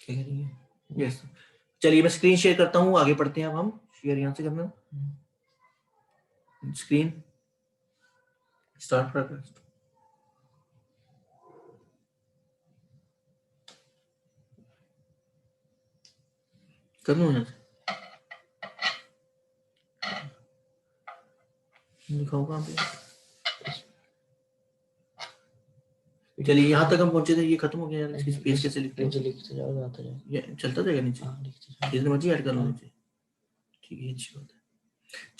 क्या कह रही है? यस, चलिए मैं स्क्रीन शेयर करता हूँ, आगे पढ़ते हैं। अब हम शेयर यहाँ से करना, स्क्रीन स्टार्ट कर लूँ यहाँ से, लिखा होगा पे। चलिए यहाँ तक हम पहुंचे थे, ये खत्म हो गया। इसकी स्पेस कैसे लिखते हैं? लिखते जाओ, आता जाए, ये चलता जाएगा नीचे, जितने मर्जी ऐड कर लो नीचे। ठीक है, अच्छी बात है।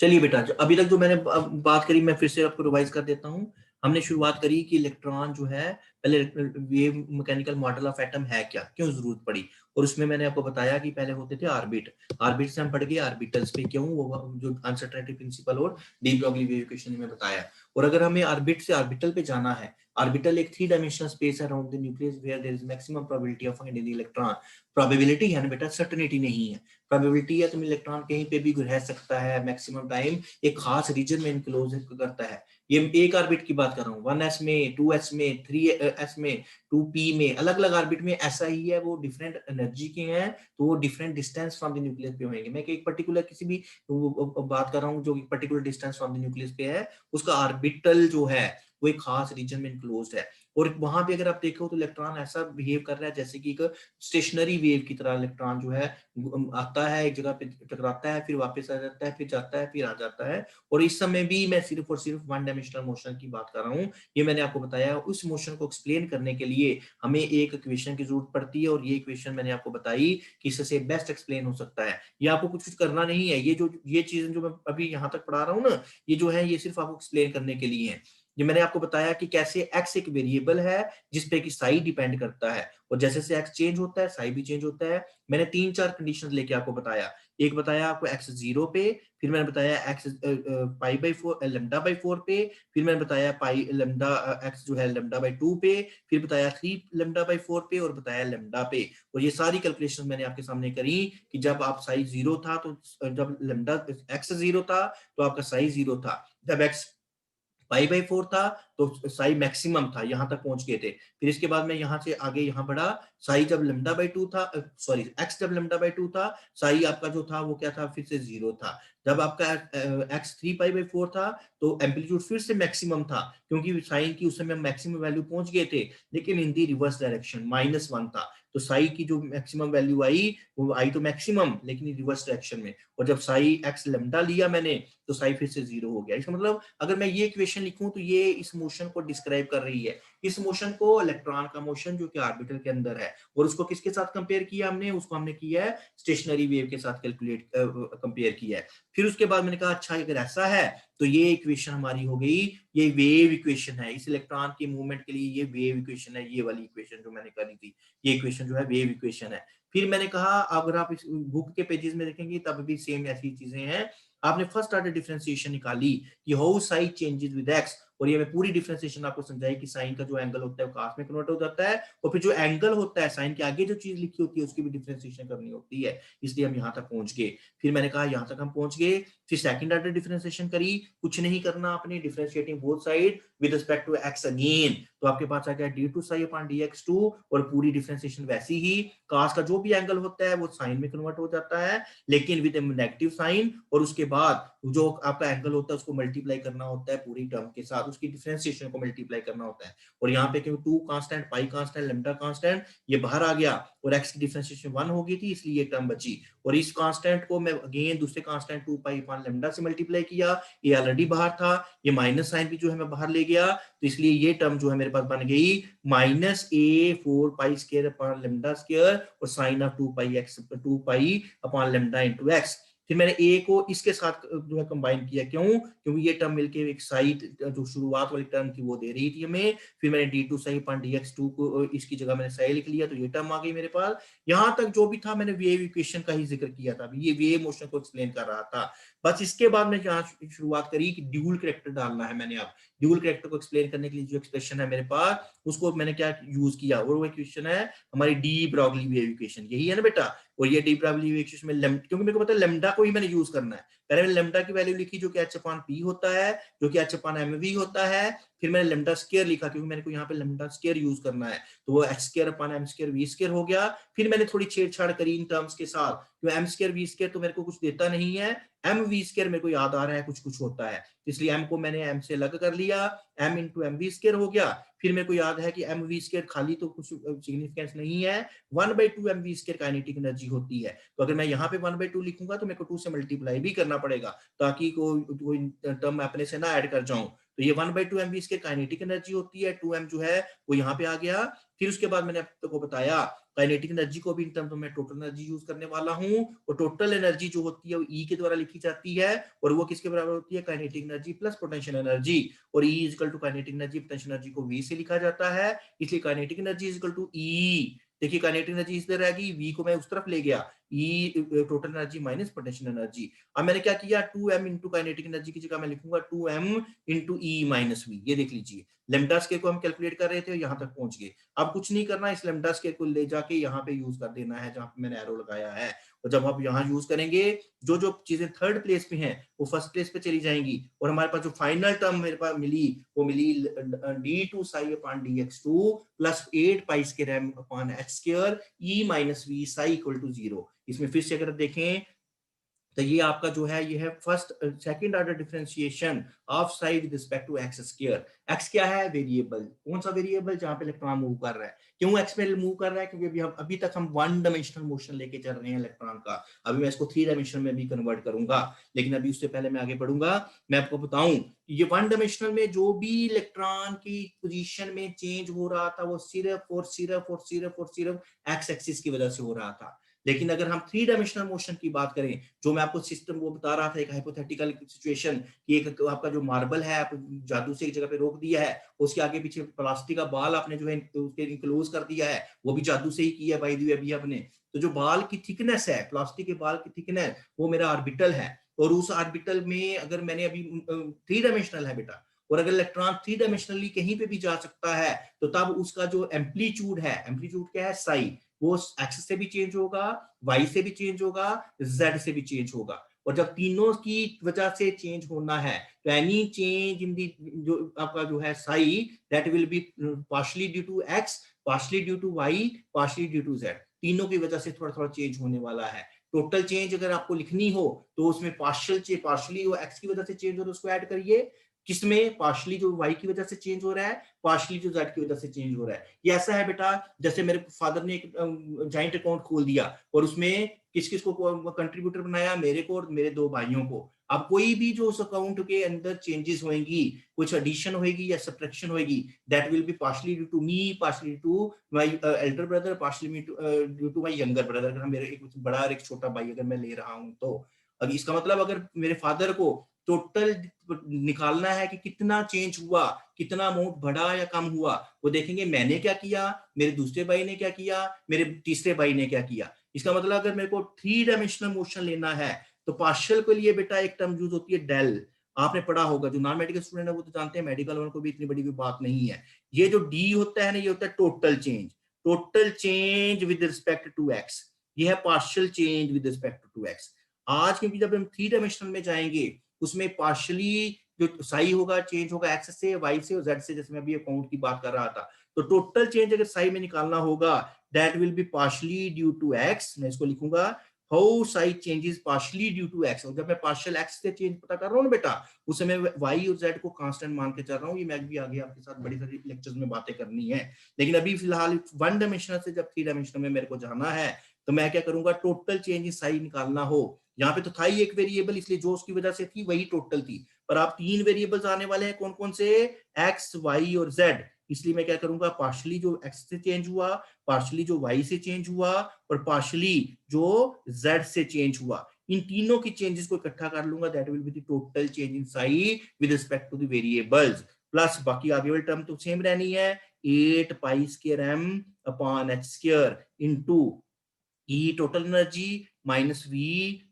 चलिए बेटा, अभी तक जो मैंने बात करी मैं फिर से आपको रिवाइज कर देता हूँ। हमने शुरुआत करी कि इलेक्ट्रॉन जो है, पहले wave mechanical model of atom है क्या, क्यों जरूरत पड़ी, और उसमें मैंने आपको बताया कि पहले होते थे ऑर्बिट, ऑर्बिट से हम पढ़ गए ऑर्बिटल्स पे, क्यों, वो जो अनसर्टेनिटी प्रिंसिपल और डी ब्रॉगली वेव इक्वेशन में बताया। और अगर हमें ऑर्बिट से ऑर्बिटल पे जाना है, ऑर्बिटल एक 3 डायमेंशनल स्पेस है around the nucleus where there is maximum probability of finding the electron. Probability है ना बेटा, सर्टेनिटी नहीं है। प्रोबेबिलिटी है तुम इलेक्ट्रॉन कहीं पे भी रह सकता है, मैक्सिमम टाइम एक खास रीजन में इनक्लोज करता है। ये एक ऑर्बिट की बात कर रहा हूँ, 1s में, 2s में, 3s में, 2p में, अलग अलग ऑर्बिट में ऐसा ही है। वो डिफरेंट एनर्जी के हैं, तो वो different distance from the nucleus पे होंगे। मैं एक पर्टिकुलर किसी भी बात कर रहा हूँ जो particular distance from the nucleus पे है, उसका ऑर्बिटल जो है वो एक खास रीजन में इनक्लोज है। और वहां पे अगर आप देखो तो इलेक्ट्रॉन ऐसा बिहेव कर रहा है जैसे कि एक स्टेशनरी वेव की तरह। इलेक्ट्रॉन जो है आता है, एक जगह पे टकराता है, फिर वापस आ जाता है, फिर जाता है, फिर आ जाता है। और इस समय भी मैं सिर्फ और सिर्फ 1 डायमेंशनल मोशन की बात कर रहा हूँ। ये मैंने आपको बताया, उस मोशन को एक्सप्लेन करने के लिए हमें एक इक्वेशन की जरूरत पड़ती है, और ये इक्वेशन मैंने आपको बताई कि इससे बेस्ट एक्सप्लेन हो सकता है। ये आपको कुछ करना नहीं है, ये चीजें जो मैं अभी यहाँ तक पढ़ा रहा हूँ ना, ये जो है ये सिर्फ आपको एक्सप्लेन करने के लिए है। ये मैंने आपको बताया कि कैसे एक्स एक वेरिएबल है जिसपे कि साई डिपेंड करता है, और जैसे से एक्स चेंज होता है साई भी चेंज होता है। मैंने 3-4 कंडीशंस लेके आपको बताया। एक बताया आपको एक्स 0 पे, फिर मैंने बताया x pi by 4 lambda by 4 पे, फिर मैंने बताया पाई लैम्डा एक्स जो है लैम्डा बाई 2 पे, फिर बताया 3 लैम्डा बाई 4 पे, और बताया लैम्डा पे। और ये सारी कैलकुलेशन मैंने आपके सामने करी कि जब आप साई 0 था तो जब लैम्डा एक्स 0 था तो आपका साई 0 था, जब एक्स पाई बाई 4 था तो साई मैक्सिमम था, यहां तक पहुंच गए थे। फिर इसके बाद मैं यहां से आगे यहां बढ़ा, साई जब लैम्डा बाई 2 था, सॉरी एक्स जब लैम्डा बाई 2 था, साई आपका जो था वो क्या था, फिर से 0 था। जब आपका एक्स 3 पाई बाई 4 था तो एम्पलीट्यूड फिर से मैक्सिमम था, क्योंकि साइन की उस समय मैक्सिमम वैल्यू पहुंच गए थे, लेकिन इन दी रिवर्स डायरेक्शन -1 था। तो साई की जो मैक्सिमम वैल्यू आई वो आई तो मैक्सिमम, लेकिन रिवर्स डायरेक्शन में। और जब साई एक्स लैम्डा लिया मैंने तो साई फिर से 0 हो गया। इसका मतलब अगर मैं ये इक्वेशन लिखूं तो ये इस मोशन को डिस्क्राइब कर रही है। इस मोशन को इलेक्ट्रॉन का मोशन जो कि ऑर्बिटल के अंदर है, और उसको किसके साथ कंपेयर किया हमने, उसको हमने किया है स्टेशनरी वेव के साथ कैलकुलेट कंपेयर किया है। फिर उसके बाद मैंने कहा अच्छा अगर ऐसा है तो ये इक्वेशन हमारी हो गई, ये वेव इक्वेशन है। इस इलेक्ट्रॉन की मूवमेंट के लिए ये वेव इक्वेशन है, ये वाली इक्वेशन जो मैंने करी थी, ये इक्वेशन जो है वेव इक्वेशन है। फिर मैंने कहा अगर आप इस बुक के पेजेस में देखेंगे तब भी सेम ऐसी चीजें हैं। आपने फर्स्ट ऑर्डर डिफरेंशिएशन निकाली कि how sine changes with x, और ये मैं पूरी डिफरेंशिएशन आपको समझाई कि साइन का जो एंगल होता है वो कास में कन्वर्ट हो जाता है, और फिर जो एंगल होता है साइन के आगे जो चीज लिखी होती है उसकी भी डिफरेंशिएशन करनी होती है। इसलिए हम यहाँ तक पहुंच गए। फिर मैंने कहा यहाँ तक हम पहुंच गए, फिर सेकंड ऑर्डर डिफरेंशिएशन करी, कुछ नहीं करना आपने, differentiating both side with respect to x again, तो आपके पास आ गया d2 साई अपॉन dx2, और पूरी डिफरेंशिएशन वैसी ही, कास का जो भी एंगल होता है वो साइन में कन्वर्ट हो जाता है, लेकिन विद नेगेटिव साइन, और उसके बाद जो आपका एंगल होता है उसको मल्टीप्लाई करना होता है पूरी टर्म के साथ, उसकी डिफरेंशिएशन को मल्टीप्लाई करना होता है। और यहाँ पे क्योंकि 2 कांस्टेंट, पाई कांस्टेंट, लैम्डा कांस्टेंट, ये बाहर आ गया, और एक्स की डिफरेंशिएशन 1 हो गई थी, इसलिए ये टर्म बची। और इस कांस्टेंट को मैं अगेन दूसरे कांस्टेंट 2 पाई अपॉन लैम्डा से मल्टीप्लाई किया, ये ऑलरेडी बाहर था, ये माइनस साइन भी जो है मैं बाहर ले गया, तो इसलिए ये टर्म जो है मेरे पास बन गई -a4 pi square upon lambda square, और sine of 2 pi x 2 pi upon lambda into x. फिर मैंने ए को इसके साथ जो है कंबाइन किया, क्यों, क्योंकि ये टर्म मिलके एक साइड जो शुरुआत वाली टर्म थी वो दे रही थी हमें। फिर मैंने d2 साई अपॉन dx2 को इसकी जगह मैंने साई लिख लिया, तो ये टर्म आ गई मेरे पास। यहां तक जो भी था मैंने वेव इक्वेशन का ही जिक्र किया था, ये वेव मोशन को एक्सप्लेन कर रहा था। बस इसके बाद मैं यहाँ शुरुआत करी कि ड्यूल कैरेक्टर डालना है मैंने। अब ड्यूल कैरेक्टर को एक्सप्लेन करने के लिए जो एक्सप्रेशन है मेरे पास उसको मैंने क्या यूज किया, और वो इक्वेशन है हमारी डी ब्रॉगली वेव इक्वेशन, यही है ना बेटा। और ये डी ब्रॉगली वेव इक्वेशन में क्योंकि मेरे को पता है लैम्डा को ही मैंने यूज करना है, पहले मैंने लेमडा की वैल्यू लिखी जो कि h अपॉन p होता है, जो कि h अपॉन mv होता है, फिर मैंने लेमडा स्क्वायर लिखा क्योंकि मेरे को यहाँ पे लेमडा स्क्वायर यूज करना है, तो वो h square upon m square v square हो गया। फिर मैंने थोड़ी छेड़छाड़ करी इन टर्म्स के साथ, क्योंकि m स्क्वायर v स्क्वायर तो मेरे को कुछ देता नहीं है, एम वी स्क्वायर मेरे को याद आ रहा है कुछ कुछ होता है, इसलिए m को मैंने m से अलग कर लिया, m into m v square हो गया। फिर मेरे को याद है कि एम वी स्क्वायर खाली तो कुछ सिग्निफिकेंस नहीं है, 1/2 m v square kinetic energy होती है, तो अगर मैं यहाँ पे 1/2 लिखूंगा तो मेरे को 2 से मल्टीप्लाई भी करना पड़ेगा ताकि कोई टर्म अपने से ना ऐड कर जाऊं। तो ये 1/2 m v square kinetic energy होती है, 2m जो है वो यहाँ पे आ गया। फिर उसके बाद मैंने आपको बताया काइनेटिक एनर्जी को भी इन टर्म्स में टोटल एनर्जी यूज करने वाला हूं, और टोटल एनर्जी जो होती है वो E के द्वारा लिखी जाती है, और वो किसके बराबर होती है, kinetic energy plus potential energy, और E is equal to kinetic energy potential energy को V से लिखा जाता है, इसलिए kinetic energy is equal to E। देखिए काइनेटिक एनर्जी इस तरह रहेगी, V को मैं उस तरफ ले गया, E total energy minus potential energy. अब मैंने क्या किया, 2m इंटू काइनेटिक एनर्जी की जगह मैं लिखूंगा 2m into E minus V। ये देख लीजिए लेमडा स्क्वायर को हम कैलकुलेट कर रहे थे, यहां तक पहुंच गए। अब कुछ नहीं करना, इस लेमडा स्क्वायर को ले जाके यहाँ पे यूज कर देना है जहां पे मैंने एरो लगाया है, और जब आप यहाँ यूज करेंगे जो जो चीजें थर्ड प्लेस पे हैं वो फर्स्ट प्लेस पे चली जाएंगी, और हमारे पास जो फाइनल टर्म मेरे पास मिली वो मिली d2 psi upon dx2 plus 8 pi square m upon h square e minus v psi equal to 0। इसमें फिर से अगर देखें तो ये आपका जो है ये है first second order differentiation of psi with respect to x square. X क्या है, वेरिएबल। कौन सा वेरिएबल, जहां पे इलेक्ट्रॉन मूव कर रहा है। क्यों एक्स पे मूव कर रहा है, क्योंकि अभी तक हम 1 डायमेंशनल मोशन लेके चल रहे हैं इलेक्ट्रॉन का, अभी मैं इसको 3 डायमेंशन में भी कन्वर्ट करूंगा, लेकिन अभी उससे पहले मैं आगे बढ़ूंगा, मैं आपको बताऊं ये 1 डायमेंशनल में जो भी इलेक्ट्रॉन की पोजीशन में चेंज हो रहा था वो सिर्फ एक्स एक्सिस की वजह से हो रहा था। लेकिन अगर हम 3 डायमेंशनल मोशन की बात करें, जो मैं आपको सिस्टम वो बता रहा था, एक हाइपोथेटिकल सिचुएशन कि एक आपका जो मार्बल है आप जादू से एक जगह पे रोक दिया है, उसके आगे पीछे प्लास्टिक का बाल आपने जो है उसके इनक्लोज कर दिया है, वो भी जादू से ही किया बाय द वे अभी आपने। तो जो बाल की थिकनेस है, प्लास्टिक के बाल की थिकनेस, वो मेरा ऑर्बिटल है, और उस ऑर्बिटल में अगर मैंने अभी 3 डायमेंशनल है बेटा, और अगर इलेक्ट्रॉन 3 डायमेंशनली कहीं पे भी जा सकता है, तो तब उसका जो एम्पलीट्यूड है, एम्पलीट्यूड क्या है, साई, वो एक्स से भी चेंज होगा, वाई से भी चेंज होगा, जेड से भी चेंज होगा। और जब तीनों की वजह से चेंज होना है तो एनी चेंज इन दी जो आपका जो है psi, that will be partially due to x, partially due to y, partially due to z, तीनों की वजह से थोड़ा थोड़ा चेंज होने वाला है। टोटल चेंज अगर आपको लिखनी हो तो उसमें पार्शियली वो एक्स की वजह से चेंज हो तो उसको ऐड करिए, किसमें, पार्शियली जो वाई की वजह से चेंज हो रहा है, पार्शियली जो जेड की वजह से चेंज हो रहा है। ये ऐसा है बेटा, जैसे मेरे फादर ने एक जॉइंट अकाउंट खोल दिया और उसमें किस किस को कंट्रीब्यूटर बनाया, मेरे को और मेरे 2 भाइयों को। अब कोई भी जो उस अकाउंट के अंदर चेंजेस होंगी, कुछ एडिशन होगी या सब्ट्रैक्शन होगी, that will be partially due to me, partially to my elder brother, partially due to my younger brother. अगर मेरे एक बड़ा और एक छोटा भाई अगर मैं ले रहा हूं तो अब इसका मतलब अगर मेरे फादर को टोटल निकालना है कि कितना चेंज हुआ, कितना अमाउंट बढ़ा या कम हुआ, वो देखेंगे मैंने क्या किया, मेरे दूसरे भाई ने क्या किया, मेरे तीसरे भाई ने क्या किया। इसका मतलब अगर मेरे को 3 डायमेंशनल मोशन लेना है तो पार्शियल के लिए बेटा एक टर्म यूज होती है डेल, आपने पढ़ा होगा, जो नॉन मेडिकल स्टूडेंट है वो तो जानते हैं, मेडिकल वालों को भी इतनी बड़ी कोई बात नहीं है। ये जो डी होता है ना, ये होता है total change with respect to x, ये है partial change with respect to x. आज क्योंकि जब हम 3 डायमेंशनल में जाएंगे उसमें पार्शियली जो साई होगा चेंज होगा एक्स से, वाई से और जेड से, जैसे मैं अभी अकाउंट की बात कर रहा था। तो टोटल चेंज अगर साई में निकालना होगा, that will be partially due to x, मैं इसको लिखूंगा how psi changes partially due to x. और जब मैं पार्शियल एक्स से चेंज पता कर रहा हूँ ना बेटा, उस समय वाई और जेड को कांस्टेंट मान के चल रहा हूँ। ये मैं भी आगे आपके साथ बड़ी सारी लेक्चर्स में बातें करनी है, लेकिन अभी फिलहाल 1 डायमेंशनल से जब 3 डायमेंशनल में मेरे को जाना है तो मैं क्या करूंगा, टोटल चेंज इन साई निकालना हो। यहाँ पे तो था ही एक वेरिएबल, इसलिए जो उसकी वजह से थी वही टोटल थी, पर आप 3 वेरिएबल्स आने वाले हैं, कौन कौन से, एक्स, वाई और जेड। इसलिए मैं क्या करूंगा, पार्शियली जो एक्स से चेंज हुआ, पार्शियली जो वाई से चेंज हुआ, और पार्शियली जो जेड से चेंज हुआ, इन तीनों की चेंजेस को इकट्ठा कर लूंगा, that will be the total change in psi with respect to the variables, plus बाकी आगे वाली टर्म तो सेम रहनी है, 8 pi square M upon H square into E total energy minus V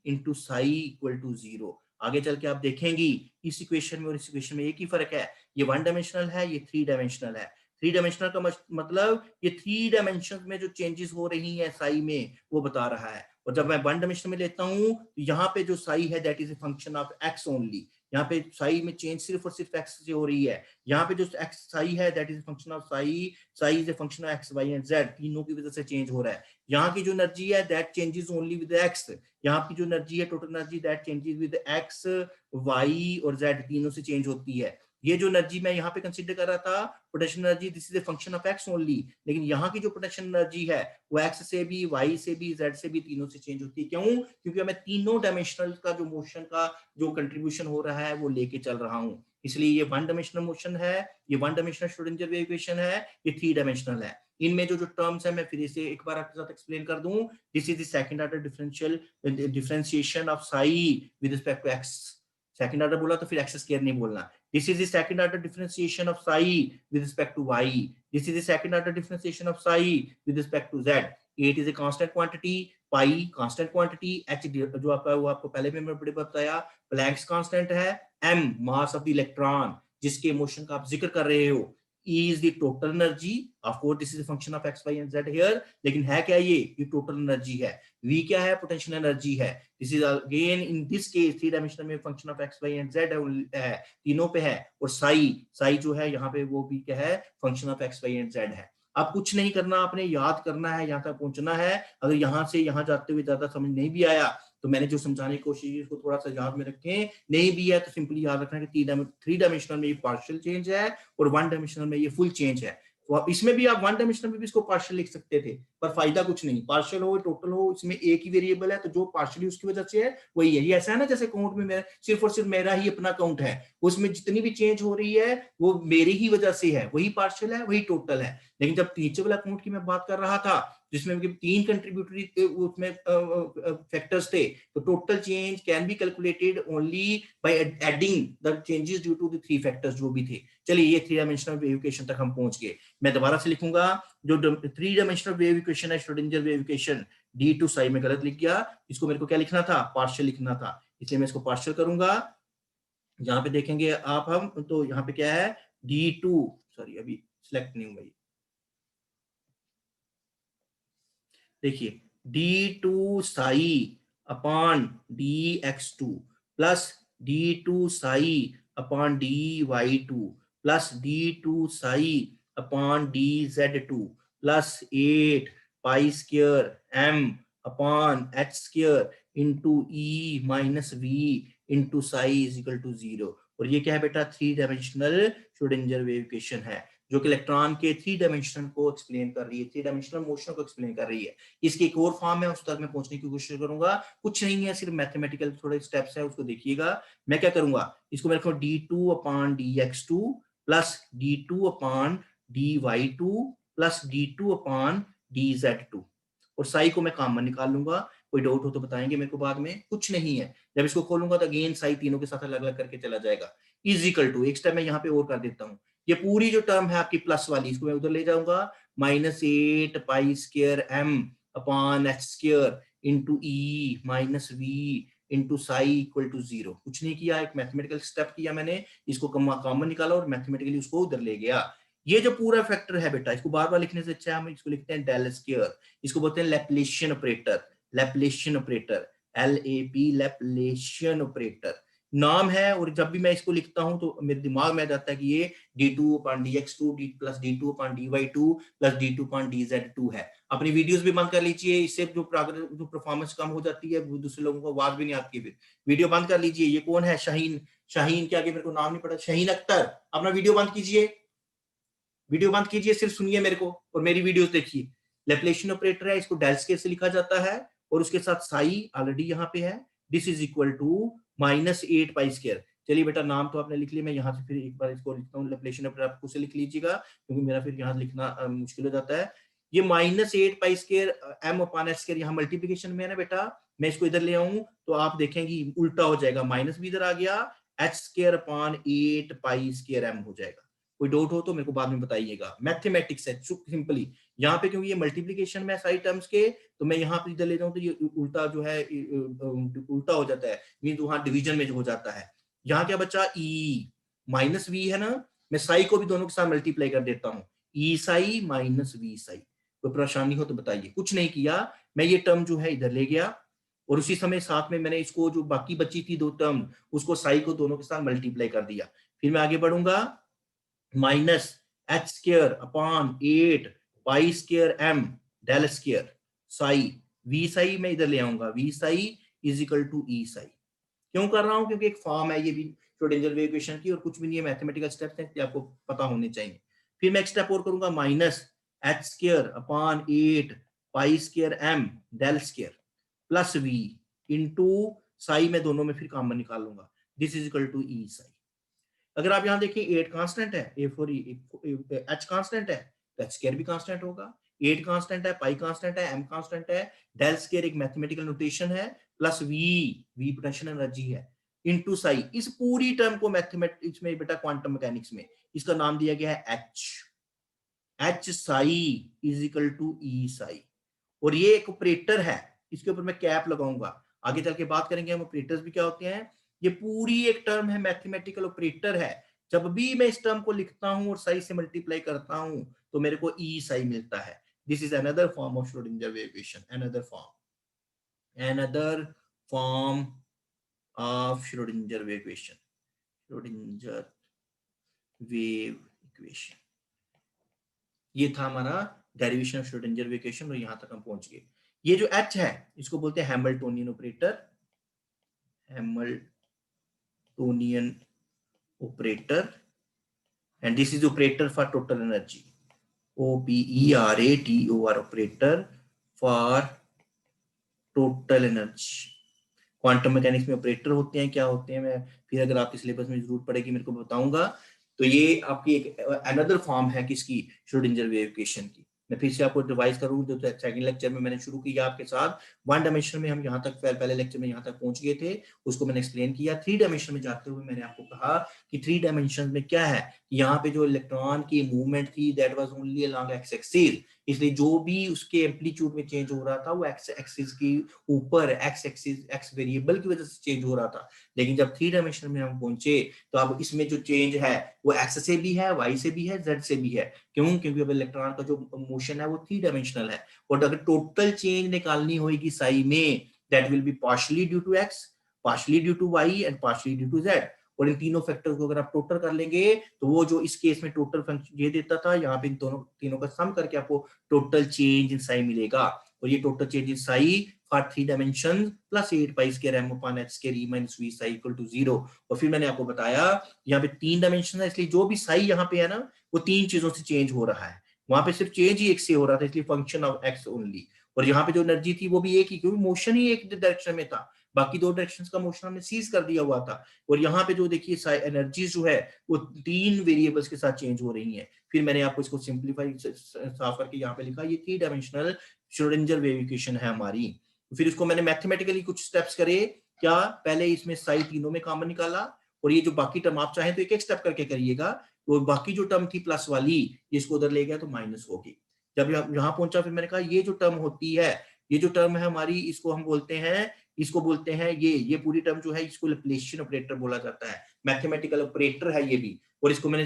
into psi equal to 0। आगे चल के आप देखेंगी इस इक्वेशन में और इस इक्वेशन में एक ही फर्क है, ये 1 डायमेंशनल है, ये 3 डायमेंशनल है। 3 डायमेंशनल का मतलब ये 3 डायमेंशन में जो चेंजेस हो रही हैं साई में वो बता रहा है, और जब मैं वन डायमेंशन में लेता हूँ तो यहाँ पे जो साई है that is a function of x only, यहाँ पे साई में चेंज सिर्फ और सिर्फ एक्स से हो रही है। यहाँ पे जो एक्स साई है that is function of psi, psi is a function of x y and z, तीनों की वजह से चेंज हो रहा है। यहाँ की जो एनर्जी है that changes only with x, यहाँ की जो एनर्जी है total energy that changes with x y और जेड, तीनों से चेंज होती है। ये जो एनर्जी मैं यहाँ पे कंसीडर कर रहा था potential energy, this is a function of x only, लेकिन यहाँ की जो पोटेंशियल एनर्जी है वो एक्स से भी, वाई से भी, जेड से भी, तीनों से चेंज होती है। क्यों? क्योंकि मैं तीनों डायमेंशनल का जो मोशन का जो कंट्रीब्यूशन हो रहा है वो लेके चल रहा हूँ, इसलिए ये वन डायमेंशनल मोशन है, ये one dimensional Schrodinger wave equation है, ये थ्री डायमेंशनल है। इनमें जो जो टर्म्स है मैं फिर इसे एक बार आपके साथ एक्सप्लेन कर दूं। This is the second order differential differentiation of psi with respect to x, second order बोला तो फिर एक्स स्क्वायर नहीं बोलना। This is the second order differentiation of psi with respect to y. This is the second order differentiation of psi with respect to z. 8 is a constant quantity, pi constant quantity, h जो आपका वो आपको पहले भी मैं बड़े बताया Planck's constant है, m mass of the electron जिसके मोशन का आप जिक्र कर रहे हो, E is the total energy, of course this is a function of x, y and z here, लेकिन है क्या ये टोटल एनर्जी है। V क्या है? पोटेंशियल एनर्जी है। This is again in this case three dimensional में function of x y and z है, तीनों पे है। और साई, साई जो है यहाँ पे वो भी क्या है? Function of x y and z है। अब कुछ नहीं करना, आपने याद करना है, यहाँ तक पहुंचना है। अगर यहाँ से यहाँ जाते हुए ज्यादा समझ नहीं भी आया तो मैंने जो समझाने की कोशिश की उसको थोड़ा सा याद में रखें, नहीं भी है तो सिंपली याद रखना कि थ्री डायमेंशनल में ये पार्शियल चेंज है और वन डायमेंशनल में ये फुल चेंज है। तो इसमें भी आप वन डायमेंशनल में भी इसको पार्शियल लिख सकते थे, पर फायदा कुछ नहीं, पार्शियल हो टोटल हो इसमें एक ही वेरिएबल है, तो जो पार्शियली उसकी वजह से है वही है। ये ऐसा है ना जैसे काउंट में मेरा सिर्फ और सिर्फ मेरा ही अपना काउंट है, उसमें जितनी भी चेंज हो रही है वो मेरी ही वजह से है, वही पार्शियल है वही टोटल है। लेकिन जब नीचे वाला काउंट की मैं बात कर रहा था जिसमें तीन कंट्रीब्यूटरी उसमें फैक्टर्स थे, तो total change can be calculated only by adding the changes due to the three factors जो भी थे। चलिए ये थ्री डायमेंशनल वेव इक्वेशन तक हम पहुंच गए। मैं दोबारा से लिखूंगा, जो थ्री डायमेंशनल वेव इक्वेशन है Schrodinger wave equation, d two psi में गलत लिख गया, इसको मेरे को क्या लिखना था? पार्शियल लिखना था, इसलिए मैं इसको पार्शियल करूंगा। यहाँ पे देखेंगे आप हम तो यहाँ पे क्या है? डी टू, सॉरी अभी सिलेक्ट नहीं हुआ ये, देखिए d two psi upon d x two plus d two psi upon d y two plus d two psi upon d z two plus 8 pi square M upon H square into e minus we into psi is equal to 0। और ये क्या है बेटा? Three dimensional Schrodinger wave equation है जो कि electron के three dimension को एक्सप्लेन कर रही है, थ्री डायमेंशनल मोशन को एक्सप्लेन कर रही है। इसकी एक और फॉर्म है, उस तक मैं पहुंचने की कोशिश करूंगा, कुछ नहीं है, सिर्फ मैथमेटिकल थोड़े स्टेप्स है, उसको देखिएगा। मैं क्या करूंगा, इसको मैं रखूंगा d two upon d x two plus d two upon d y two plus d two upon d z two, और साई को मैं कॉमन निकाल लूंगा। कोई डाउट हो तो बताएंगे मेरे को बाद में, कुछ नहीं है। जब इसको खोलूंगा तो अगेन साई तीनों के साथ अलग अलग करके चला जाएगा। इज इक्वल टू, एक स्टेप मैं यहाँ पे और कर देता हूँ, ये पूरी जो टर्म है आपकी प्लस वाली, इसको मैं उधर ले जाऊंगा, -8 pi square M upon H square into e minus we into psi equal to 0। कुछ नहीं किया, एक मैथमेटिकल स्टेप किया मैंने, इसको कॉमन निकाला और मैथमेटिकली उसको उधर ले गया। ये जो पूरा फैक्टर है बेटा, इसको बार बार लिखने से अच्छा है हम इसको लिखते हैं डेल स्क्वायर, इसको बोलते हैं लैप्लेशियन ऑपरेटर, लैप्लेशियन ऑपरेटर, LAP लैप्लेशियन ऑपरेटर नाम है। और जब भी मैं इसको लिखता हूं तो मेरे दिमाग में आ जाता है कि ये d2 upon dx2 plus d2 upon dy2 plus d2 upon dz2 है। अपनी वीडियोस भी बंद कर लीजिए, इससे जो परफॉर्मेंस कम हो जाती है, दूसरे लोगों को आवाज भी नहीं आती है, फिर वीडियो बंद कर लीजिए। ये कौन है? शाहीन, शाहीन के आगे मेरे को नाम नहीं पता, शाहीन अख्तर, अपना वीडियो बंद कीजिए, वीडियो बंद कीजिए, सिर्फ सुनिए मेरे को और मेरी वीडियोस देखिए। लैप्लेशियन ऑपरेटर है, इसको डेल स्क्वायर से लिखा जाता है और उसके साथ साई ऑलरेडी यहाँ पे है, this is equal to -8 pi square. चलिए बेटा नाम तो आपने लिख लिया, मैं यहाँ से फिर एक बार इसको लिखता हूँ, लैप्लेशियन ऑपरेटर आपको से लिख लीजिएगा क्योंकि मेरा फिर यहाँ लिखना मुश्किल हो जाता है। ये -8 pi square M upon H square यहाँ मल्टीप्लिकेशन में है ना बेटा, मैं इसको इधर ले आऊं तो आप देखेंगे उल्टा हो जाएगा, माइनस भी इधर आ गया, h square upon 8 pi square M हो जाएगा। कोई डाउट हो तो मेरे को बाद में बताइएगा, मैथमेटिक्स है सिंपली। यहाँ पे क्योंकि ये मल्टीप्लिकेशन में सारी टर्म्स के, तो मैं यहाँ पे इधर ले जाऊं तो ये उल्टा जो है उल्टा हो जाता है, मीन वहां डिवीजन में जो हो जाता है। यहाँ क्या बचा? ई माइनस वी है ना, मैं साई को भी दोनों के साथ मल्टीप्लाई कर देता हूँ, ई साई माइनस वी साई। कोई परेशानी हो तो बताइए। कुछ नहीं किया, मैं ये टर्म जो है इधर ले गया और उसी समय साथ में मैंने इसको जो बाकी बची थी दो टर्म उसको साई को दोनों के साथ मल्टीप्लाई कर दिया। फिर मैं आगे बढ़ूंगा, minus H square upon 8 pi square M del square psi, V psi मैं इधर ले आऊंगा, V psi is equal to E psi. क्यों कर रहा हूं? क्योंकि एक फॉर्म है ये भी श्रोडिंगर वेव इक्वेशन की और कुछ भी नहीं है, मैथमेटिकल स्टेप्स हैं, आपको पता होने चाहिए। फिर मैं एक स्टेप और करूंगा, minus H square upon 8 pi square M del square plus V into psi में दोनों में फिर कॉमन निकाल लूंगा, this is equal to E psi. अगर आप यहां देखिए 8 कांस्टेंट है, ए फॉर एच कांस्टेंट है तो एच स्क्वायर भी कांस्टेंट होगा, 8 कांस्टेंट है, पाई कांस्टेंट है, एम कांस्टेंट है, डेल स्क्वायर एक मैथमेटिकल नोटेशन है, प्लस वी पोटेंशियल एनर्जी है, इनटू साई। इस पूरी टर्म को मैथमेटिक्स में बेटा क्वांटम मैकेनिक्स में इसका नाम दिया गया है H, H psi is equal to E psi. और ये एक ऑपरेटर है, इसके ऊपर मैं कैप लगाऊंगा, आगे चल के बात करेंगे हम ऑपरेटर्स भी क्या होते हैं। ये पूरी एक टर्म है, मैथमेटिकल ऑपरेटर है। जब भी मैं इस टर्म को लिखता हूं और साई से मल्टीप्लाई करता हूं तो मेरे को ई साई मिलता है। This is another form of Schrodinger wave equation, another form of Schrodinger wave equation, Schrodinger wave equation. ये था हमारा derivation of Schrodinger wave equation और यहां तक हम पहुंच गए। ये जो H है इसको बोलते हैं Hamiltonian operator, Hamiltonian operator, and this is operator for total energy, OPERATOR operator for total energy. Quantum mechanics में ऑपरेटर होते हैं, क्या होते हैं, मैं फिर अगर आपके सिलेबस में जरूरत पड़ेगी मेरे को बताऊंगा। तो ये आपकी एक अनदर फॉर्म है किसकी, श्रोडिंगर वेव इक्वेशन की। मैं फिर से आपको रिवाइज करूं, जो सेकंड लेक्चर में मैंने शुरू किया आपके साथ, वन डायमेंशन में हम यहाँ तक पहले लेक्चर में यहाँ तक पहुंच गए थे, उसको मैंने एक्सप्लेन किया। थ्री डायमेंशन में जाते हुए मैंने आपको कहा कि थ्री डायमेंशन में क्या है, यहाँ पे जो इलेक्ट्रॉन की मूवमेंट थी that was only along x axis, इसलिए जो भी उसके एम्पलीट्यूड में चेंज हो रहा था वो एक्स एक्सिस की ऊपर एक्स एक्सिस एक्स वेरिएबल की वजह से चेंज हो रहा था। लेकिन जब थ्री डायमेंशन में हम पहुंचे तो अब इसमें जो चेंज है वो एक्स से भी है, वाई से भी है, जेड से भी है। क्यों? क्योंकि अब इलेक्ट्रॉन का जो मोशन है वो थ्री डायमेंशनल है और अगर टोटल चेंज निकालनी होगी साई में, that will be partially due to x, partially due to Y and partially due to Z. और इन तीनों फैक्टर को अगर आप टोटल कर लेंगे तो वो जो इस केस में टोटल फंक्शन ये देता था, यहाँ पे इन दोनों तीनों का सम करके आपको टोटल चेंज इन साई मिलेगा। और ये total change in psi for three dimension plus 8 pi square M upon H square E minus V psi equal to 0। और फिर मैंने आपको बताया यहाँ पे तीन डायमेंशन है, इसलिए जो भी साई यहाँ पे है ना वो तीन चीजों से चेंज हो रहा है। वहां पे सिर्फ चेंज ही एक से हो रहा था, इसलिए फंक्शन ऑफ एक्स ओनली। और यहाँ पे जो एनर्जी थी वो भी एक ही, क्योंकि मोशन ही एक डायरेक्शन में था, बाकी दो डायरेक्शंस का मोशन हमने सीज कर दिया हुआ था। और यहाँ पे जो देखिए एनर्जी जो है वो तीन वेरिएबल्स के साथ चेंज हो रही है। फिर मैंने आपको इसको सिंप्लीफाई साफ करके यहाँ पे लिखा, ये three dimensional Schrodinger wave equation है हमारी। फिर इसको मैंने मैथमेटिकली कुछ स्टेप्स करे, क्या पहले इसमें साई तीनों में कॉमन निकाला, और ये जो बाकी टर्म आप चाहें तो एक एक स्टेप करके करिएगा, तो बाकी जो टर्म थी प्लस वाली इसको उधर ले गया तो माइनस होगी। जब यहाँ पहुंचा फिर मैंने कहा ये जो टर्म होती है, ये जो टर्म है हमारी, इसको हम बोलते हैं ये पूरी टर्म जो है इसको लैप्लासियन ऑपरेटर बोला जाता है, मैथमेटिकल ऑपरेटर है ये भी। और इसको मैंने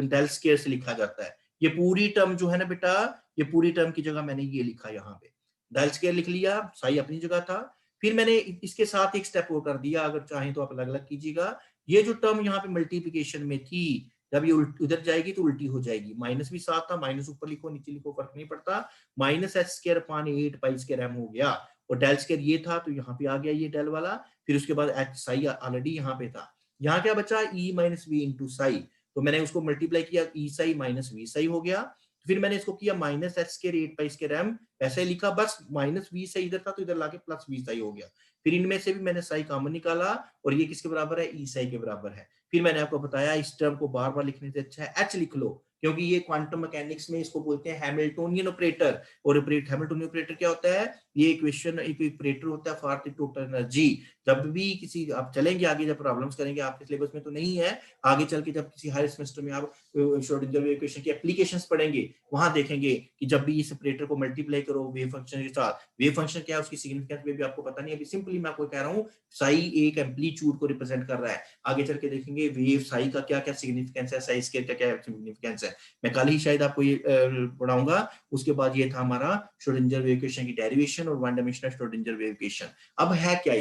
डेल स्क्वायर से लिखा जाता है। ये पूरी टर्म जो है ना बेटा, ये पूरी टर्म की जगह मैंने ये लिखा, यहाँ पे डेल स्क्वायर लिख लिया, साई अपनी जगह था। फिर मैंने इसके साथ एक स्टेप और कर दिया, अगर चाहें तो आप अलग अलग कीजिएगा। ये जो टर्म यहाँ पे मल्टीप्लिकेशन में थी, जब ये उधर जाएगी तो उल्टी हो जाएगी, माइनस भी साथ था, माइनस ऊपर लिखो नीचे लिखो फर्क नहीं पड़ता, minus H square upon 8 pi square M हो गया। और डेल स्क्वायर ये था तो यहाँ पे आ गया ये डेल वाला, फिर उसके बाद एच साई ऑलरेडी यहाँ पे था। यहाँ क्या बचा, E minus we into psi, तो मैंने उसको मल्टीप्लाई किया, E psi minus V psi हो गया। फिर मैंने इसको किया minus H square 8 pi square M, ऐसे लिखा, बस माइनस वी साई इधर था तो इधर लाके प्लस वी साई हो गया। फिर इनमें से भी मैंने साई कॉमन निकाला और ये किसके बराबर है, ई साई के बराबर है। फिर मैंने आपको बताया इस टर्म को बार बार लिखने से अच्छा है एच लिख लो, क्योंकि ये क्वांटम मैकेनिक्स में इसको बोलते हैं हैमिल्टोनियन ऑपरेटर। और हैमिल्टोनियन ऑपरेटर क्या होता है, ये इक्वेशन एक ऑपरेटर होता है फॉर द टोटल एनर्जी। जब भी किसी आप चलेंगे आगे, जब प्रॉब्लम्स करेंगे आपके सिलेबस में तो नहीं है, आगे चल के जब किसी हायर सेमेस्टर में आप श्रोडिंगर वेव इक्वेशन की एप्लीकेशंस पढ़ेंगे, वहां देखेंगे कि जब भी इस ऑपरेटर को मल्टीप्लाई करो वेव फंक्शन के साथ, वेव फंक्शन क्या है उसकी सिग्निफिकेंस में भी आपको पता नहीं है, अभी सिंपली मैं आपको कह रहा हूँ साई एक एम्पलीट्यूड को रिप्रेजेंट कर रहा है। आगे चल के देखेंगे वेव साई का क्या क्या सिग्निफिकेंस है, साई स्केल का क्या सिग्निफिकेंस है, मैं कल ही शायद आपको ये पढ़ाऊंगा। उसके बाद ये था हमारा श्रोडिंगर वेव इक्वेशन की डेरिवेशन और one dimensional Schrodinger wave equation. अब है क्या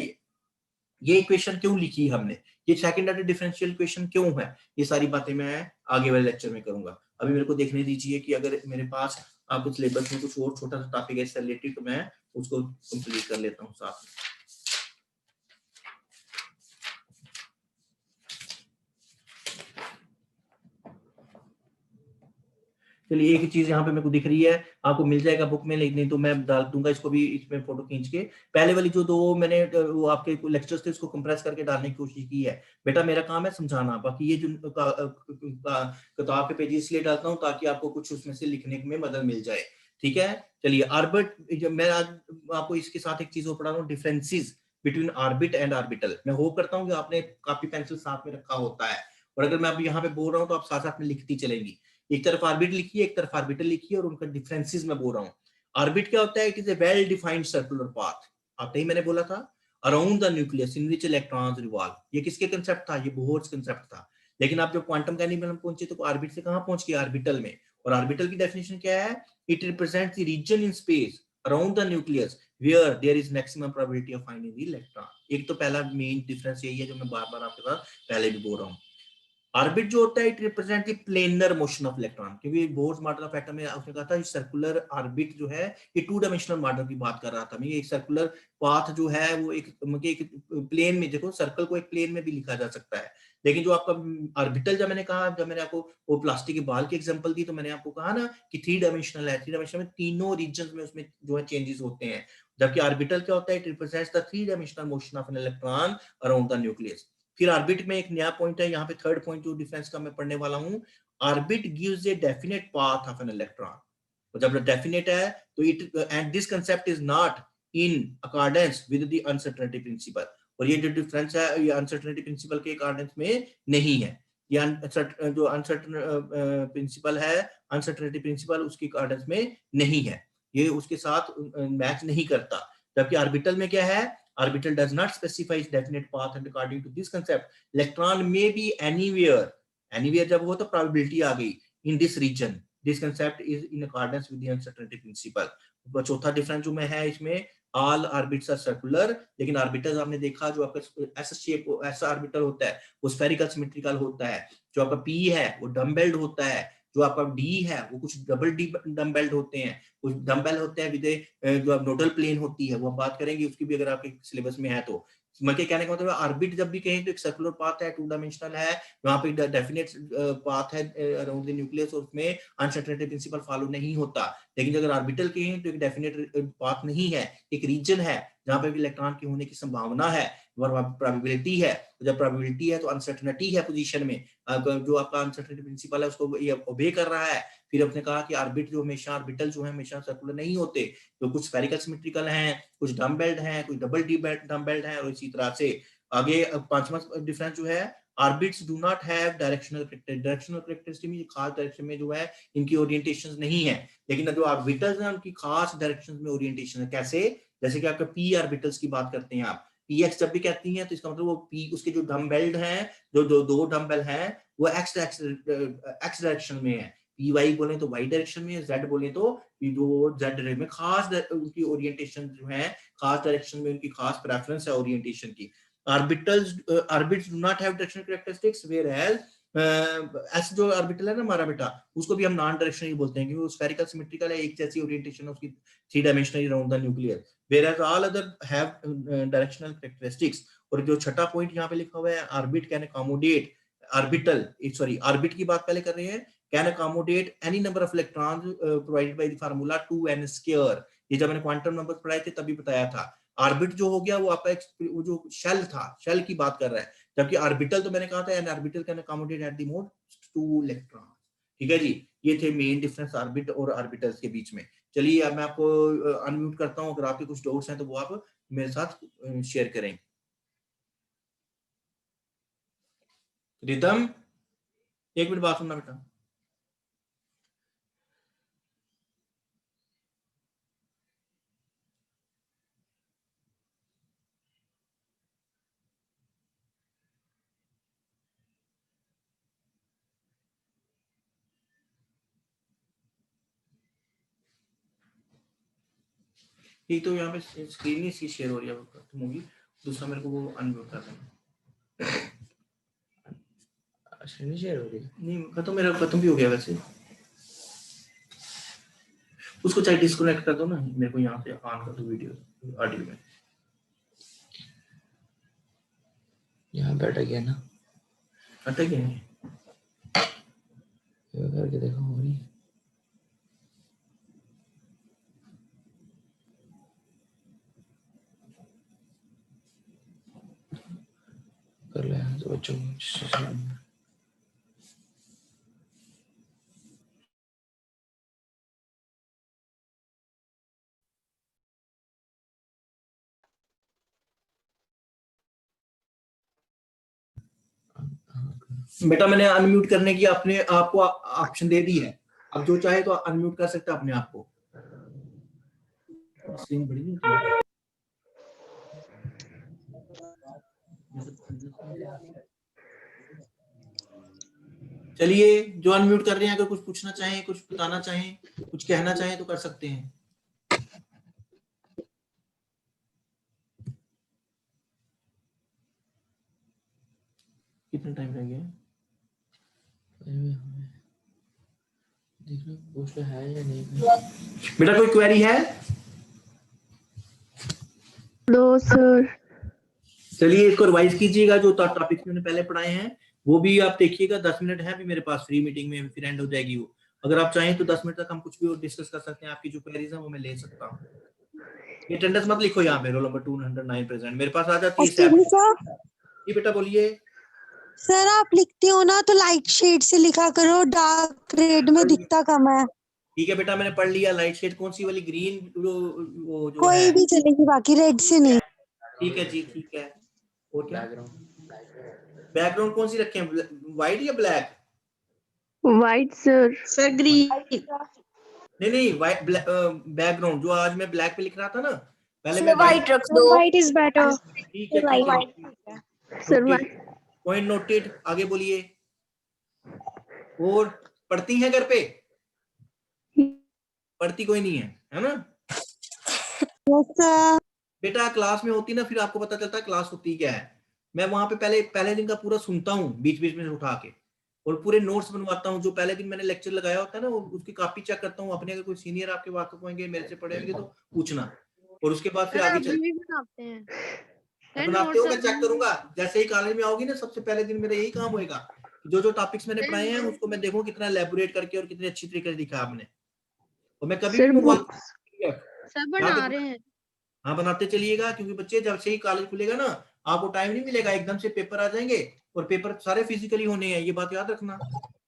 ये इक्वेशन क्यों लिखी हमने, ये सेकंड ऑर्डर डिफरेंशियल इक्वेशन क्यों है, ये सारी बातें मैं आगे वाले लेक्चर में करूंगा। अभी मेरे को देखने दीजिए कि अगर मेरे पास आपको सिलेबस में कुछ और छोटा सा टॉपिक है इससे रिलेटेड तो मैं उसको कंप्लीट कर लेता हूँ साथ में। चलिए एक चीज यहाँ पे मेरे को दिख रही है, आपको मिल जाएगा बुक में, नहीं तो मैं डाल दूंगा इसको भी इसमें फोटो खींच के। पहले वाली जो दो मैंने वो आपके लेक्चर्स थे उसको कंप्रेस करके डालने की कोशिश की है। बेटा मेरा काम है समझाना, बाकी ये जो किताब के पेज इसलिए डालता हूँ ताकि आपको कुछ उसमें से लिखने में मदद मिल जाए, ठीक है। चलिए ऑर्बिट, मैं आज आपको इसके साथ एक चीज और पढ़ा रहा हूँ, differences between orbit and orbital. मैं होप करता हूँ कि आपने कॉपी पेंसिल साथ में रखा होता है, और अगर मैं अभी यहाँ पे बोल रहा हूँ तो आप साथ साथ में लिखती चलेंगी। एक तरफ ऑर्बिट लिखिए, एक तरफ ऑर्बिटल लिखिए, और उनका डिफरेंसेस मैं बोल रहा हूँ। ऑर्बिट क्या होता है, it is a well defined circular path, आपने ही मैंने बोला था, around the nucleus in which electrons revolve. ये किसके कंसेप्ट था, ये बोहर्स कंसेप्ट था। लेकिन आप जब क्वांटम मैकेनिक्स में पहुंचे तो ऑर्बिट से कहां पहुंच गए, ऑर्बिटल में। और ऑर्बिटल की डेफिनेशन क्या है, it represents the region in space around the nucleus where there is maximum probability of finding the electron. एक तो पहला मेन डिफरेंस यही है जो मैं बार बार आपके साथ पहले भी बोल रहा हूँ। ऑर्बिट जो होता है it represent the planar motion of electron, क्योंकि बोर्स मॉडल ऑफ एटम में उसने कहा था सर्कुलर ऑर्बिट जो है ये टू डायमेंशनल मॉडल की बात कर रहा था मैं। एक सर्कुलर पाथ जो है वो एक प्लेन में, देखो सर्कल को एक प्लेन में भी लिखा जा सकता है, लेकिन जो आपका ऑर्बिटल, जब मैंने कहा, जब मैंने आपको वो प्लास्टिक के बाल की एग्जांपल दी तो मैंने आपको कहा ना कि थ्री डायमेंशनल है, थ्री डायमेंशनल में तीनों रीजन में उसमें जो है चेंजेस होते हैं, जबकि ऑर्बिटल क्या होता है, it represents the three dimensional motion of an electron around the nucleus. फिर ऑर्बिट में एक नया पॉइंट है, यहाँ पे थर्ड पॉइंट जो डिफरेंस का मैं पढ़ने वाला हूँ, orbit gives a definite path of an electron. तो जब डेफिनेट है तो it and this concept is not in accordance with the uncertainty principle. और ये जो डिफरेंस है ये अनसर्टेनिटी प्रिंसिपल के अकॉर्डेंस में नहीं है, ये जो अनसर्टन प्रिंसिपल है, अनसर्टेनिटी प्रिंसिपल उसके अकॉर्डेंस में नहीं है, ये उसके साथ मैच नहीं करता। जबकि ऑर्बिटल में क्या है, orbital does not specify its definite path, and according to this concept electron may be anywhere जब वो तो probability आ गई in this region, this concept is in accordance with the uncertainty principle। चौथा डिफरेंस जो में है इसमें, all orbits are circular, लेकिन ऑर्बिटल आपने देखा जो आपका ऐसा शेप, ऐसा ऑर्बिटल होता है वो स्फेरिकल सिमेट्रिकल होता है, जो आपका पी है वो डम्बेल्ड होता है, जो आपका डी है वो कुछ डबल डी डम्बेल्ड होते हैं, कुछ डम्बेल होते हैं विद जो नोडल प्लेन होती है, वो बात करेंगे उसकी भी अगर आपके सिलेबस में है तो। मैं कहने का मतलब ऑर्बिट जब भी कहें तो एक सर्कुलर पाथ है, टू डायमेंशनल है, वहां पे डेफिनेट पाथ है अराउंड द न्यूक्लियस, और उसमें अनसर्टेनिटी प्रिंसिपल फॉलो नहीं होता। लेकिन अगर ऑर्बिटल कहें तो एक डेफिनेट पाथ नहीं है, एक रीजन है जहां पे इलेक्ट्रॉन की होने की संभावना है, प्रोबेबिलिटी है। जब प्रोबेबिलिटी है तो अनसर्टेनिटी है पोजीशन में, जो आपका अनसर्टेनिटी प्रिंसिपल है उसको ये ओबे कर रहा है। फिर आपने कहा कि ऑर्बिट जो हमेशा ऑर्बिटल जो है हमेशा सर्कुलर नहीं होते, तो कुछ स्फेरिकल सिमेट्रिकल हैं, कुछ डम्बेल्ड हैं, कुछ डबल डम्बेल्ड हैं, और इसी तरह से आगे। पांचवा डिफरेंस जो है, orbits do not have directional characteristic में खास डायरेक्शन में जो है इनकी ओरिएंटेशन नहीं है, लेकिन जो ऑर्बिटल्स हैं उनकी खास डायरेक्शन में ओरिएंटेशन है। कैसे, जैसे कि आपका पी ऑर्बिटल्स की बात करते हैं आप, पी एक्स जब भी कहती हैं तो इसका मतलब वो पी उसके जो डम्बेल्ड हैं, जो दो डम्बेल हैं वो एक्स डायरेक्शन में है, पी वाई बोले तो वाई डायरेक्शन में, जेड बोले तो जो जेड डायरेक्शन में, खास उनकी ओरिएंटेशन जो है, खास डायरेक्शन में उनकी खास प्रेफरेंस है ओरिएंटेशन की। Orbits do not have directional characteristics, where as ऐसे जो ऑर्बिटल है ना हमारा बेटा, उसको भी हम नॉन डायरेक्शनल बोलते हैं क्योंकि वो स्फेरिकल सिमेट्रिकल है, एक जैसी ओरिएंटेशन है उसकी, three dimensional around the nuclear, where as all other have directional characteristics. और जो छठा पॉइंट यहाँ पे लिखा हुआ है, orbit can accommodate orbital, sorry orbit की बात पहले कर रहे हैं, can accommodate any number of electrons provided by the formula 2n square. ये जब मैंने क्वांटम नंबर पढ़ाए थे तभी बताया था। ऑर्बिट जो हो गया वो आपका वो जो शेल था, शेल की बात कर रहा है, जबकि ऑर्बिटल तो मैंने कहा था N orbital can accommodate at the most 2 electron. ठीक है जी, ये थे मेन डिफरेंस ऑर्बिट और ऑर्बिटल्स के बीच में। चलिए अब मैं आपको अनम्यूट करता हूं, अगर आपके कुछ डाउट्स हैं तो वो आप मेरे साथ शेयर करें। रिदम, एक मिनट बात सुनना बेटा। एक तो यहाँ पे स्क्रीन नहीं शेयर हो रही है, खत्म होगी, दूसरा मेरे को वो अनम्यूट कर देना। स्क्रीन शेयर हो रही है? नहीं खत्म, मेरा खत्म भी हो गया वैसे। उसको चाहे डिस्कनेक्ट कर दो ना, मेरे को यहाँ पे ऑन कर दो वीडियो ऑडियो में। यहाँ पे अटक गया ना? अटक गया है? ये करके देखो हो रही है। कर ले तो बच्चों को। बेटा मैंने अनम्यूट करने की अपने आपको ऑप्शन दे दी है, अब जो चाहे तो अनम्यूट कर सकते अपने आप को। स्क्रीन बड़ी नहीं होती। चलिए जो अनम्यूट कर रहे हैं, अगर कुछ पूछना चाहें, कुछ बताना चाहें, कुछ कहना चाहें तो कर सकते हैं। कितना टाइम रह गया? है या नहीं? बेटा कोई क्वेरी है? No sir. चलिए इसको रिवाइज कीजिएगा, जो टॉपिक्स मैंने पहले पढ़ाए हैं वो भी आप देखिएगा। 10 मिनट है अभी मेरे पास फ्री मीटिंग में, फिर एंड हो जाएगी वो। अगर आप चाहें तो 10 मिनट तक हम कुछ भी और डिस्कस कर सकते हैं, आपकी जो क्वेरीज है वो मैं ले सकता हूँ। ये अटेंडेंस मत लिखो यहाँ पे, रोल नंबर 209 प्रेजेंट मेरे पास आ जाती है। जी बेटा बोलिए। सर आप लिखते हो ना तो लाइट शेड से लिखा करो, डार्क रेड में दिखता कम है। ठीक है बेटा मैंने पढ़ लिया। लाइट शेड कौन सी वाली? ग्रीन वो जो कोई है भी चलेगी, बाकी रेड से नहीं। ठीक है जी ठीक है। और क्या बैकग्राउंड कौन सी रखे हैं, व्हाइट या black? White sir. Sir green. नहीं व्हाइट बैकग्राउंड जो आज मैं ब्लैक पे लिख रहा था ना, पहले मैं व्हाइट रख दो। White is better. ठीक है ठीक है सर पॉइंट नोटेड। आगे बोलिए। और पढ़ती हैं घर पे? पढ़ती कोई नहीं है ना? बेटा क्लास में होती ना, फिर आपको पता चलता है क्लास होती क्या है। मैं वहां पे पहले दिन का पूरा सुनता हूँ, बीच बीच में उठा के, और पूरे नोट्स बनवाता हूँ। जो पहले दिन मैंने लेक्चर लगाया होता है ना, उसकी कॉपी चेक करता हूँ अपने। अगर कोई सीनियर आपके वाकफ होंगे, मेरे से पढ़े होंगे तो पूछना, और उसके बाद फिर आगे चल बनाते हो। मैं चेक करूंगा जैसे ही कॉलेज में आओगी ना, सबसे पहले दिन मेरा यही काम होगा, जो जो टॉपिक्स मैंने पढ़ाए हैं उसको मैं देखूं कितना एलैबोरेट करके और कितने अच्छी तरीके से लिखा आपने। और मैं कभी भी बना रहे हैं। हाँ बनाते चलिएगा, क्योंकि बच्चे जब से ही कॉलेज खुलेगा ना, आपको टाइम नहीं मिलेगा, एकदम से पेपर आ जाएंगे, और पेपर सारे फिजिकली होने हैं, ये बात याद रखना।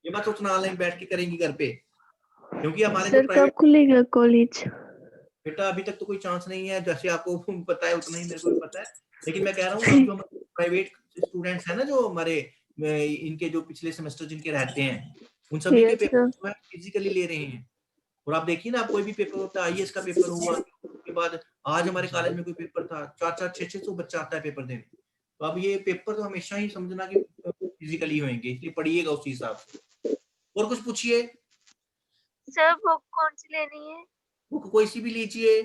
ये मत सोचना ऑनलाइन बैठ के करेंगे घर पे, क्योंकि हमारे सर कब खुलेगा कॉलेज? बेटा अभी तक तो कोई चांस नहीं है, जैसे आपको पता है उतना ही मेरे को भी पता है। लेकिन मैं कह रहा हूँ जो प्राइवेट स्टूडेंट्स हैं ना, जो हमारे इनके जो पिछले सेमेस्टर जिनके रहते हैं, उन सभी के पेपर जो है फिजिकली ले रहे हैं। और आप देखिए ना, आप कोई भी पेपर होता है, आईएएस का पेपर हुआ, उसके बाद आज हमारे कॉलेज में कोई पेपर था, 400-600 बच्चा आता है पेपर देने। तो अब ये पेपर तो हमेशा ही समझना कि फिजिकली होंगे, इसलिए पढ़िएगा उस हिसाब से। और कुछ पूछिए। सर बुक कौन सी लेनी है? बुक कोई सी भी लीजिए।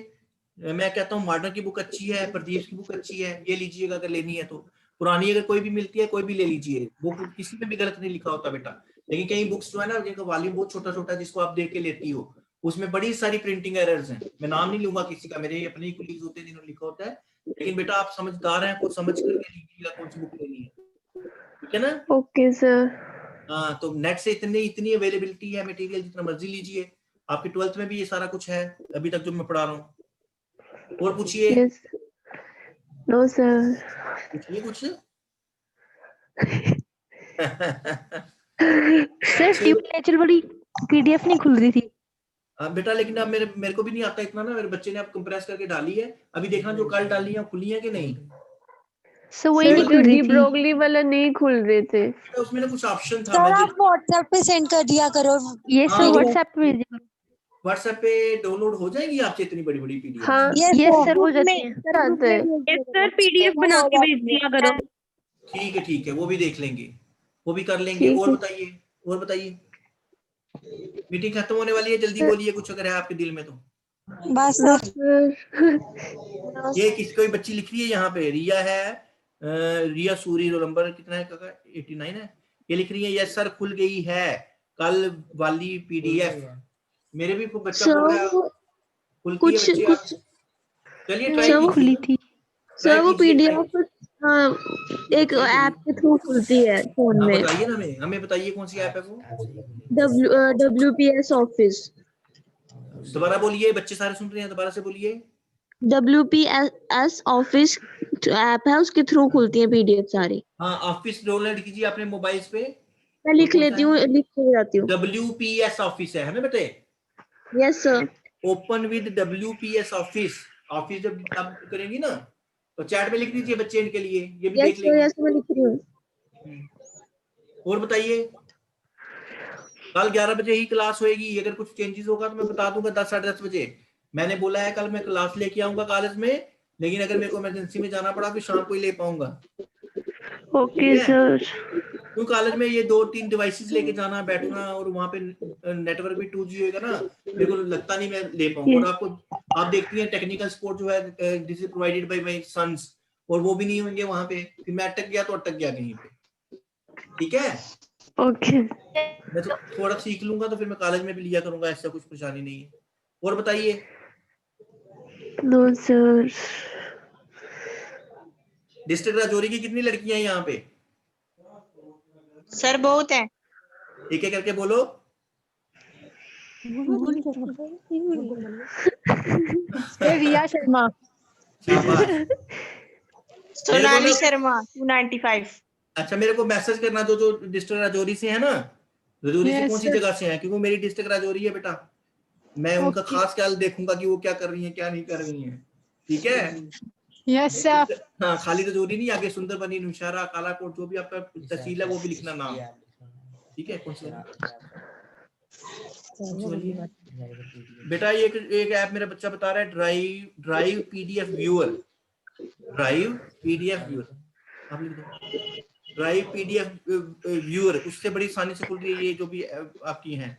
मैं कहता हूँ मॉडर्न की बुक अच्छी है, प्रदीप की बुक अच्छी है, ये लीजिएगा अगर लेनी है तो। पुरानी अगर कोई भी मिलती है, कोई भी ले लीजिए। बुक किसी में भी गलत नहीं लिखा होता बेटा, लेकिन कई बुक्स जो है ना, जिनका वॉल्यूम बहुत छोटा छोटा, जिसको आप देख के लेती हो, उसमें बड़ी सारी प्रिंटिंग एरर्स हैं। मैं नाम नहीं लूंगा किसी का, मेरे अपने ही कोलीग्स होते हैं जिन्होंने लिखा होता है। लेकिन बेटा आप समझदार हैं, कुछ समझ करके लीजिएगा कौन सी बुक लेनी है, ठीक है ना? Okay sir. हाँ तो नेट से इतनी अवेलेबिलिटी है मटेरियल, जितना मर्जी लीजिए। आपकी 12th में भी ये सारा कुछ है अभी तक जो मैं पढ़ा रहा हूँ। और पूछिए। No sir. पूछिए कुछ। सर ट्यूब वाली पीडीएफ नहीं खुल रही थी बेटा, लेकिन अब मेरे को भी नहीं आता इतना ना, मेरे बच्चे ने अब कंप्रेस करके डाली है। अभी देखना जो कल डाली है खुली है कि नहीं। सर वही नहीं खुल रही थी, ब्रोगली वाला नहीं खुल रहे थे। उसमें ना कुछ ऑप्शन था। सर आप व्हाट्सएप पे सेंड कर दिया करो। ये सर व्हाट्सएप पे भेज दो। व्हाट्सएप पे डाउनलोड हो जाएगी आपसे इतनी बड़ी बड़ी पीडीएफ? हाँ ये सर हो जाती है। सर पीडीएफ बना के भेज दिया करो। ठीक है वो भी देख लेंगे, वो भी कर लेंगे। और बताइए मीटिंग खत्म होने वाली है, जल्दी बोलिए कुछ अगर है आपके दिल में तो। बस नो सर। सर। ये किस कोई बच्ची लिख रही है यहाँ पे, रिया है, रिया सूरी, रोल नंबर कितना है काका? 89 है। ये लिख रही है यस सर खुल गई है कल वाली पीडीएफ। मेरे भी बच्चा बोल रहा है सर खुलती है कुछ बच्चे आप। कुछ चलिए ट्राई सर वो कीजिए, थी ट्राई सर, वो कीजिए, पीडीएफ एक बताइए ऐप के थ्रू खुलती है फोन हाँ में। बताइए ना, हमें हमें बताइए कौन सी ऐप है वो। WPS office. दोबारा बोलिए, बच्चे सारे सुन रहे हैं, दोबारा से बोलिए। WPS ऑफिस ऐप है, उसके थ्रू खुलती है पीडीएफ सारी। हाँ ऑफिस डाउनलोड कीजिए अपने मोबाइल पे। मैं और लिख कौन सा लेती हूँ, है? लिख के जाती हूँ। WPS ऑफिस है हमें बताए। Yes sir. Open with WPS office. Office जब आप करेंगी ना तो चैट में लिख दीजिए बच्चे इनके लिए, ये भी यस देख सर, लेंगे। यस मैं लिख रही हूँ। और बताइए, कल 11 बजे ही क्लास होएगी, अगर कुछ चेंजेस होगा तो मैं बता दूंगा 10 साढ़े 10 बजे। मैंने बोला है कल मैं क्लास लेके आऊंगा कॉलेज में, लेकिन अगर मेरे को इमरजेंसी में जाना पड़ा तो शाम को ही ले पाऊंगा। Okay sir. क्यों कॉलेज में ये 2-3 डिवाइसेस लेके जाना बैठना और वहां पे नेटवर्क भी 2G होगा ना, मेरे को लगता नहीं मैं ले पाऊंगा। और आपको आप देखती हैं टेक्निकल सपोर्ट जो है this is provided by my sons, और वो भी नहीं होंगे वहां पे, फिर मैं अटक गया तो अटक गया कहीं पे। ठीक है, ओके। मैं तो थोड़ा सीख लूंगा तो फिर मैं कॉलेज में भी लिया करूंगा, ऐसा कुछ परेशानी नहीं है। और बताइए, नो सर। डिस्ट्रिक्ट राजौरी की कितनी लड़कियां हैं यहाँ पे? सर बहुत है। एक एक करके बोलो। रिया शर्मा, शाबाश। सोनाली ना शर्मा 295। अच्छा मेरे को मैसेज करना जो जो डिस्ट्रिक्ट राजौरी से है ना, राजौरी से कौन सी जगह से है, क्योंकि मेरी डिस्ट्रिक्ट राजौरी है बेटा। मैं उनका खास ख्याल देखूंगा कि वो क्या कर रही है क्या नहीं कर रही है। ठीक है, यस सर। हाँ खाली राजौरी नहीं, आगे सुंदरबनी, नौशहरा, कालाकोट, जो भी आपका तहसील है वो भी लिखना नाम। ठीक है, कौन सी वाली है? बेटा ये एक ऐप मेरा बच्चा बता रहा है, drive PDF viewer. Drive PDF viewer, आप लिख दो ड्राइव PDF व्यूअर, उससे बड़ी आसानी से खुल रही है ये जो भी आपकी हैं।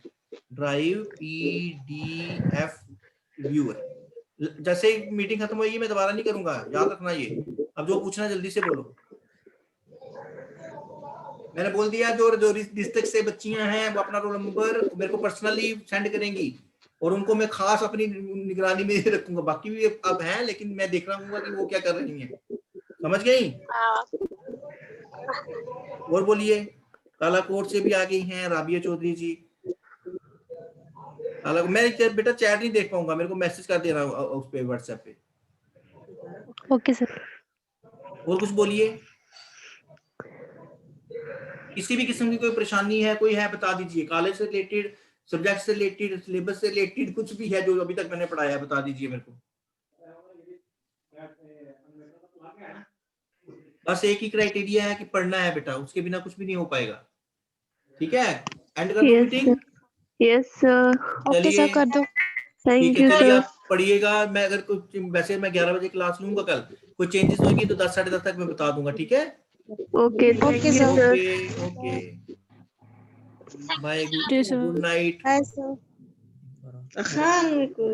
Drive PDF viewer. जैसे ही मीटिंग खत्म होगी मैं दोबारा नहीं करूंगा, याद रखना ये। अब जो पूछना जल्दी से बोलो। मैंने बोल दिया जो डिस्ट्रिक्ट से बच्चियां हैं वो अपना रोल नंबर मेरे को पर्सनली सेंड करेंगी और उनको मैं खास अपनी निगरानी में रखूंगा। बाकी भी अब हैं लेकिन मैं देख रहा हूँ कि वो क्या कर रही हैं। समझ गई? और बोलिए, कालाकोट से भी आ गई हैं राबिया चौधरी जी। मैं बेटा चैट नहीं देख पाऊंगा, मेरे को मैसेज कर दे रहा हूँ उस पे व्हाट्सएप पे। Okay sir. और कुछ बोलिए, किसी भी किस्म की कोई परेशानी है कोई है बता दीजिए, कॉलेज से रिलेटेड, सब्जेक्ट से रिलेटेड, सिलेबस से रिलेटेड, कुछ भी है जो अभी तक मैंने पढ़ाया है बता दीजिए मेरे को। बस एक ही क्राइटेरिया है कि पढ़ना है बेटा, उसके बिना कुछ भी नहीं हो पाएगा। ठीक है, एंड कर दो meeting. Yes sir. Okay sir कर दो। ठीक थैंक है, यू चलिए सर। आप पढ़िएगा। मैं अगर कुछ, वैसे मैं 11 बजे क्लास लूंगा, कल कोई चेंजेस होगी तो 10 साढ़े 10 तक मैं बता दूंगा। ठीक है, okay thank okay you sir. Sir. Okay okay, bye, good night. Bye sir. Khan को